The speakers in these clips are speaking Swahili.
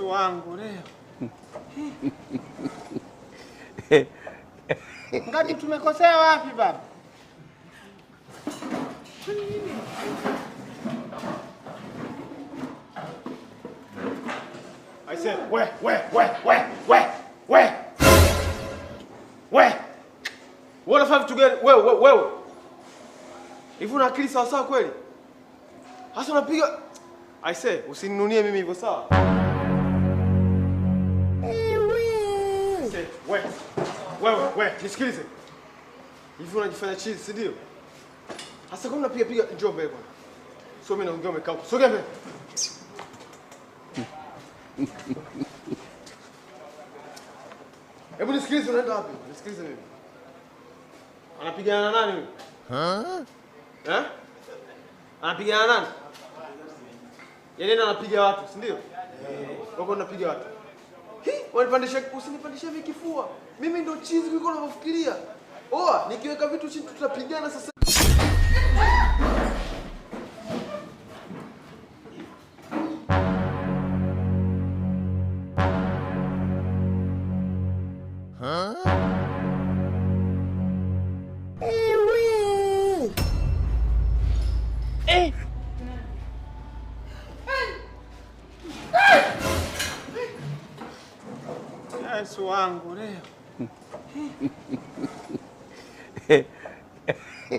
Yesu wangu leo. Ngati tumekosea wapi baba? I said, we. What if I have to get wewe. Hivi una akili sawa sawa kweli? Hasa unapiga I say, usininunie mimi hivyo sawa? Wewe, nisikilize. Hivi unajifanya chizi, si ndio? Hasa kama unapiga njoo mbele bwana. Sio mimi naongea umekaa huko. Sogea mbele. Hebu nisikilize, unaenda wapi? Nisikilize mimi. Anapigana na nani huyu? Anapigana na nani? Yeye anapiga watu, si ndio? Wako unapiga watu. Wanipandisha, usinipandishe hivi kifua. Mimi ndio chizi kuliko unavyofikiria. Oa, nikiweka vitu chini tutapigana sasa. Yesu wangu leo.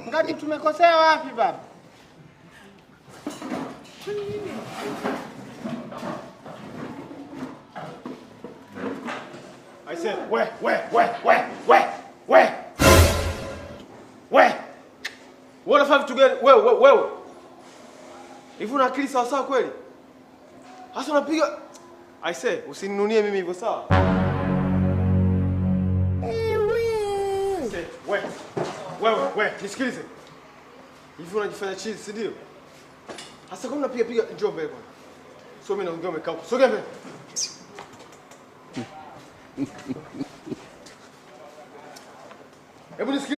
Ngati tumekosea wapi baba? I said, we. What if I have to get wewe. Hivi una akili sawa sawa kweli? Hasa unapiga I say, usininunie mimi hivyo sawa? Wewe, nisikilize. Hivi unajifanya chizi, si ndio? Hasa kama unapiga njoo mbele bwana. Sio mimi naongea umekaa huko. Sogea mbele. Hebu nisikilize.